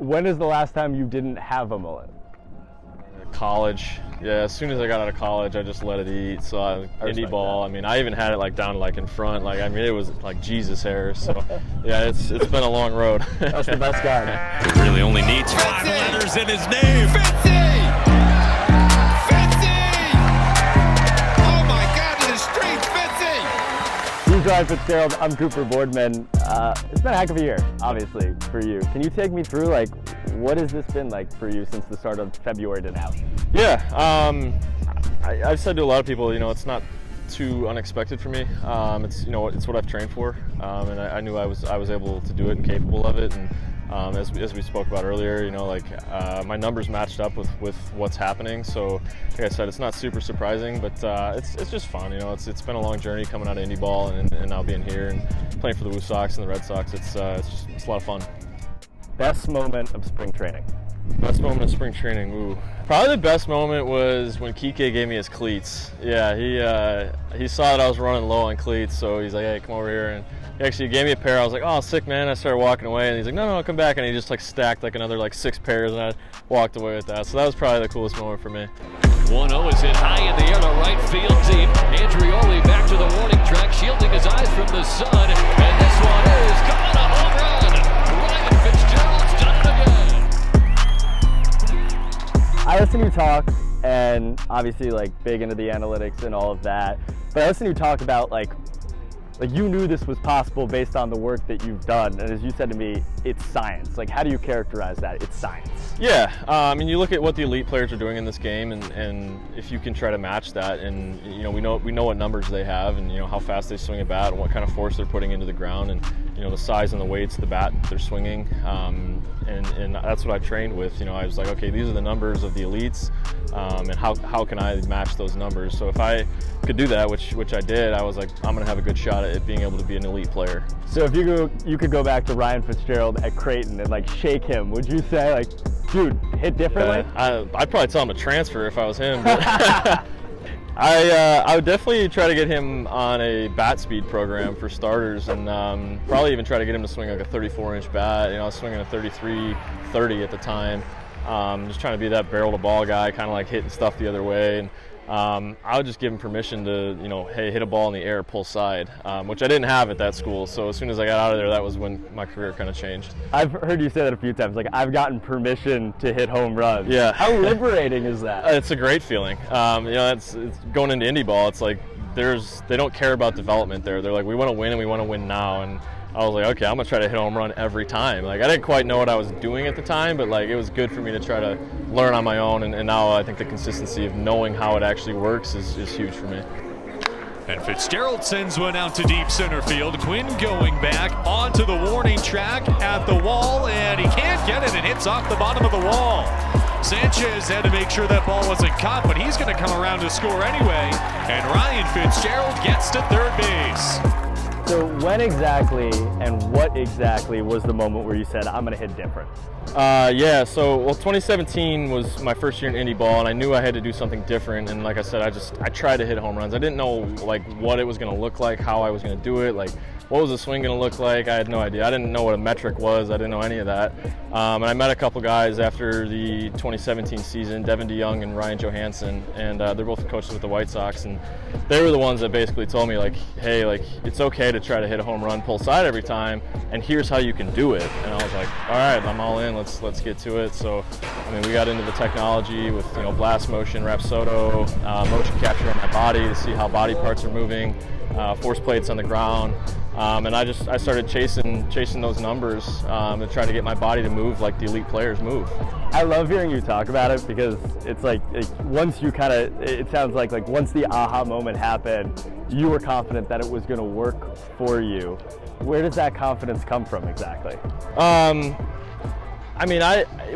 When is the last time you didn't have a mullet? College. Yeah, as soon as I got out of college, I just let it eat. So indie ball. That. I mean, I even had it like down like in front. Like, I mean, it was like Jesus hair. So yeah, it's been a long road. That's the best guy. He really only needs 5 letters in his name. Fitzy! Oh my God, to the street, Fitzy! He's Ryan Fitzgerald. I'm Cooper Boardman. It's been a heck of a year, obviously, for you. Can you take me through, like, what has this been like for you since the start of February to now? Yeah, I've said to a lot of people, you know, it's not too unexpected for me. It's, you know, it's what I've trained for, and I knew I was able to do it and capable of it. And as we spoke about earlier, you know, like my numbers matched up with what's happening. So, like I said, it's not super surprising, but it's just fun. You know, it's been a long journey coming out of indie ball and now being here and playing for the WooSox and the Red Sox. It's a lot of fun. Best moment of spring training? Best moment of spring training, ooh. Probably the best moment was when Kike gave me his cleats. Yeah, he saw that I was running low on cleats, so he's like, hey, come over here. And he actually gave me a pair. I was like, oh, sick, man. I started walking away, and he's like, no, come back. And he just like stacked like another like 6 pairs, and I walked away with that. So that was probably the coolest moment for me. 1-0 is hit high in the air to right field deep. Andrioli back to the warning track, shielding his eyes from the sun. And this one is gone, a home run. Ryan Fitzgerald's done it again. I listen to you talk, and obviously like big into the analytics and all of that, but I listen to you talk about like you knew this was possible based on the work that you've done, and as you said to me, it's science. Like, how do you characterize that? It's science. Yeah, I mean, you look at what the elite players are doing in this game, and if you can try to match that, and you know, we know what numbers they have, and you know how fast they swing a bat, and what kind of force they're putting into the ground, and you know the size and the weights of the bat they're swinging, and that's what I trained with. You know, I was like, okay, these are the numbers of the elites, and how can I match those numbers? So if I could do that, which I did, I was like, I'm gonna have a good shot at being able to be an elite player. So if you could go back to Ryan Fitzgerald at Creighton and like shake him, would you say like, dude, hit differently? I'd probably tell him to transfer if I was him. But I would definitely try to get him on a bat speed program for starters, and probably even try to get him to swing like a 34-inch bat. You know, I was swinging a 33-30 at the time. Just trying to be that barrel to ball guy, kind of like hitting stuff the other way. And I would just give him permission to, you know, hey, hit a ball in the air, pull side, which I didn't have at that school. So as soon as I got out of there, that was when my career kind of changed. I've heard you say that a few times, like, I've gotten permission to hit home runs. Yeah. How liberating is that? It's a great feeling. You know, it's going into indie ball, it's like they don't care about development there. They're like, we want to win and we want to win now. And I was like, okay, I'm gonna try to hit a home run every time. Like, I didn't quite know what I was doing at the time, but like, it was good for me to try to learn on my own, and now I think the consistency of knowing how it actually works is huge for me. And Fitzgerald sends one out to deep center field. Quinn going back onto the warning track at the wall, and he can't get it, and hits off the bottom of the wall. Sanchez had to make sure that ball wasn't caught, but he's gonna come around to score anyway, and Ryan Fitzgerald gets to third base. So when exactly and what exactly was the moment where you said, I'm going to hit different? Yeah, so, well, 2017 was my first year in indie ball, and I knew I had to do something different, and like I said, I tried to hit home runs. I didn't know, like, what it was going to look like, how I was going to do it, like, what was the swing going to look like? I had no idea. I didn't know what a metric was. I didn't know any of that. And I met a couple guys after the 2017 season, Devin DeYoung and Ryan Johansson, and they're both coaches with the White Sox, and they were the ones that basically told me, like, hey, like, it's okay to try to hit a home run, pull side every time, and here's how you can do it. And I was like, all right, I'm all in. Let's get to it. So, I mewe got into the technology with, you know, blast motion, Rapsodo, motion capture on my body to see how body parts are moving, force plates on the ground. And I started chasing those numbers and trying to get my body to move like the elite players move. I love hearing you talk about it because it's like once you it sounds like once the aha moment happened, you were confident that it was going to work for you. Where does that confidence come from exactly? I mean,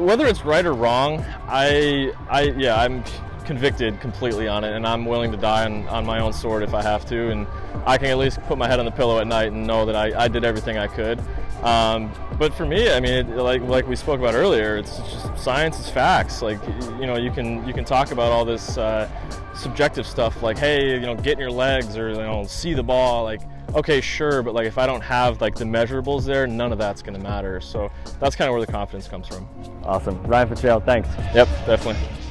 whether it's right or wrong, I'm convicted completely on it, and I'm willing to die on my own sword if I have to, and I can at least put my head on the pillow at night and know that I did everything I could. But for me, I mean, like we spoke about earlier, it's just science is facts. Like, you know, you can talk about all this subjective stuff, like, hey, you know, get in your legs or, you know, see the ball. Like, okay, sure, but like if I don't have like the measurables there, none of that's going to matter. So that's kind of where the confidence comes from. Awesome. Ryan Fitzgerald, thanks. Yep, definitely.